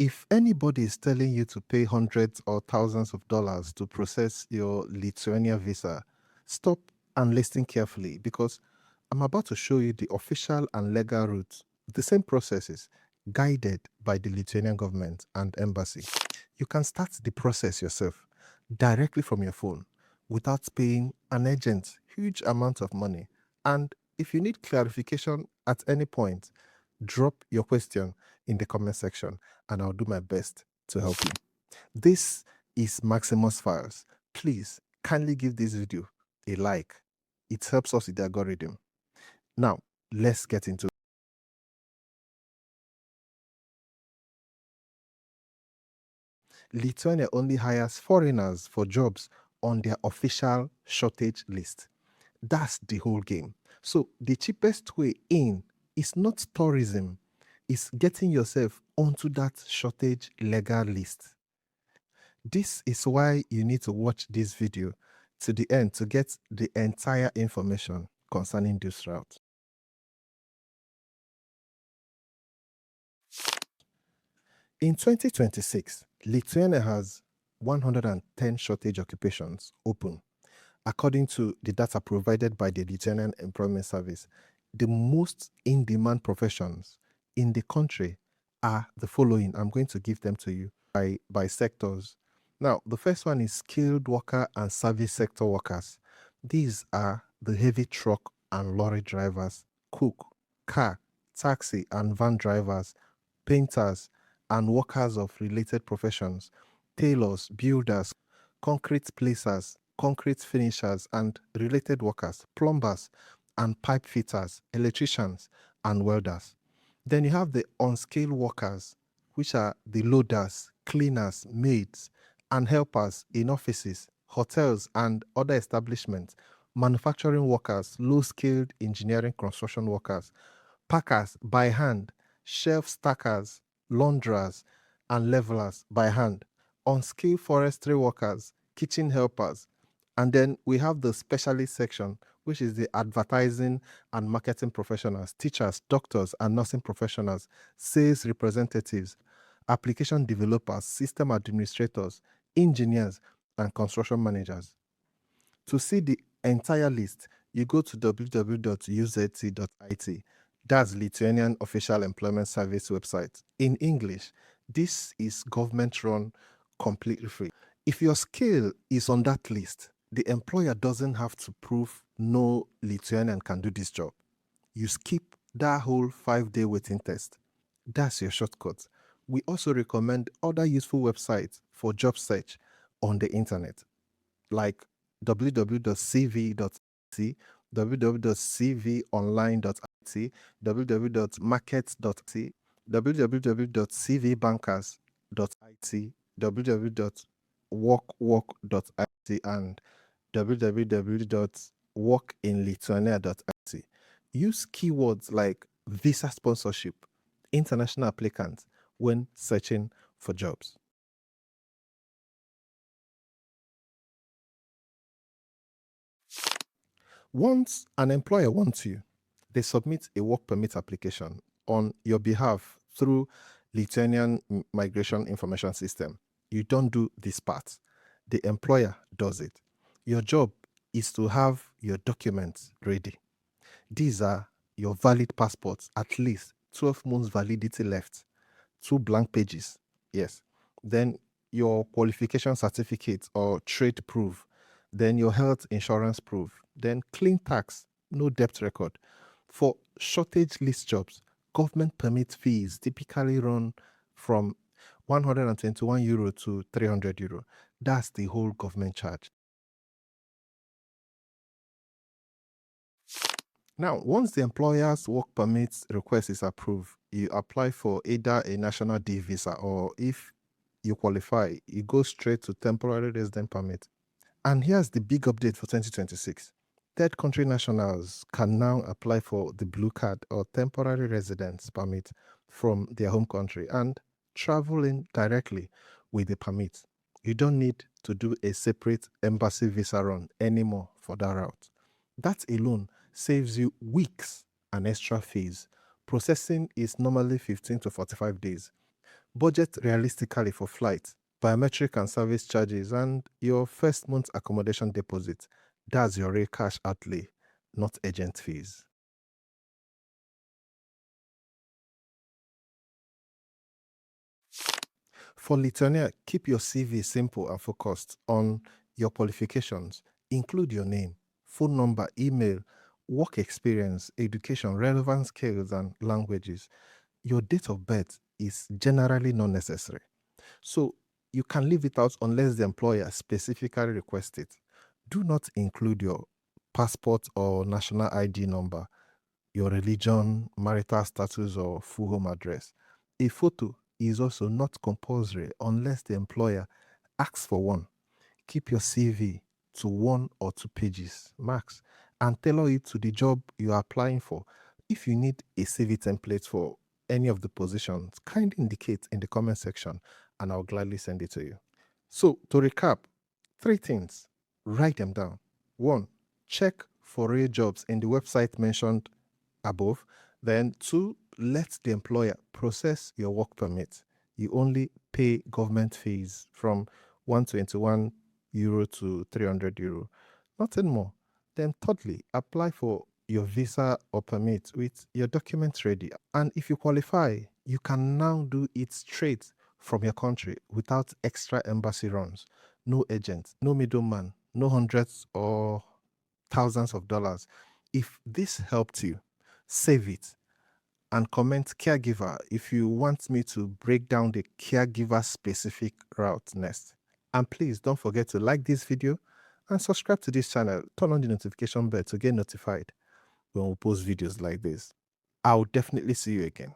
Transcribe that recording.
If anybody is telling you to pay hundreds or thousands of dollars to process your Lithuania visa, stop and listen carefully because I'm about to show you the official and legal route. The same processes guided by the Lithuanian government and embassy. You can start the process yourself directly from your phone without paying an agent huge amount of money. And if you need clarification at any point, drop your question in the comment section and I'll do my best to help you. This is Maximus Files. Please kindly give this video a like. It helps us with the algorithm. Now, let's get into it. Lithuania only hires foreigners for jobs on their official shortage list. That's the whole game. So the cheapest way in is not tourism, it's getting yourself onto that shortage legal list. This is why you need to watch this video to the end to get the entire information concerning this route. In 2026, Lithuania has 110 shortage occupations open. According to the data provided by the Lithuanian Employment Service, the most in-demand professions in the country are the following. I'm going to give them to you by sectors. Now, the first one is skilled worker and service sector workers. These are the heavy truck and lorry drivers, cook, car, taxi and van drivers, painters, and workers of related professions, tailors, builders, concrete placers, concrete finishers and related workers, plumbers and pipe fitters, electricians and welders. Then you have the unskilled workers, which are the loaders, cleaners, maids, and helpers in offices, hotels, and other establishments, manufacturing workers, low-skilled engineering construction workers, packers by hand, shelf stackers, launderers, and levelers by hand, unskilled forestry workers, kitchen helpers. And then we have the specialist section, which is the advertising and marketing professionals, teachers, doctors, and nursing professionals, sales representatives, application developers, system administrators, engineers, and construction managers. To see the entire list, you go to www.uzc.it. That's Lithuanian Official Employment Service website. In English, this is government run, completely free. If your skill is on that list, the employer doesn't have to prove no Lithuanian can do this job. You skip that whole 5-day waiting test. That's your shortcut. We also recommend other useful websites for job search on the internet, like www.cv.it, www.cvonline.it, www.market.it, www.cvbankers.it, www.workwalk.it, and www.workinlithuania.it. Use keywords like visa sponsorship, international applicants when searching for jobs. Once an employer wants you, they submit a work permit application on your behalf through Lithuanian Migration Information System. You don't do this part. The employer does it. Your job is to have your documents ready. These are your valid passports, at least 12 months validity left, 2 blank pages. Yes. Then your qualification certificate or trade proof, then your health insurance proof, then clean tax, no debt record. For shortage list jobs, government permit fees typically run from 121 euro to 300 euro. That's the whole government charge. Now, once the employer's work permit request is approved, you apply for either a national D visa or if you qualify, you go straight to temporary resident permit. And here's the big update for 2026. Third country nationals can now apply for the blue card or temporary residence permit from their home country and travel in directly with the permit. You don't need to do a separate embassy visa run anymore for that route. That alone saves you weeks and extra fees. Processing is normally 15 to 45 days. Budget realistically for flight, biometric and service charges, and your first month's accommodation deposit. That's your real cash outlay, not agent fees. For Lithuania, keep your CV simple and focused on your qualifications. Include your name, phone number, email, work experience, education, relevant skills, and languages. Your date of birth is generally not necessary. So you can leave it out unless the employer specifically requests it. Do not include your passport or national ID number, your religion, marital status, or full home address. A photo is also not compulsory unless the employer asks for one. Keep your CV to 1 or 2 pages max and tailor it to the job you are applying for. If you need a CV template for any of the positions, kindly indicate in the comment section and I'll gladly send it to you. So, to recap, 3 things. Write them down. 1. Check for real jobs in the website mentioned above. Then 2. Let the employer process your work permit. You only pay government fees from 121 euro to 300 euro. Nothing more. Then thirdly, apply for your visa or permit with your documents ready. And if you qualify, you can now do it straight from your country without extra embassy runs. No agent, no middleman, no hundreds or thousands of dollars. If this helped you, save it and comment caregiver if you want me to break down the caregiver specific route next. And please don't forget to like this video and subscribe to this channel. Turn on the notification bell to get notified when we post videos like this. I'll definitely see you again.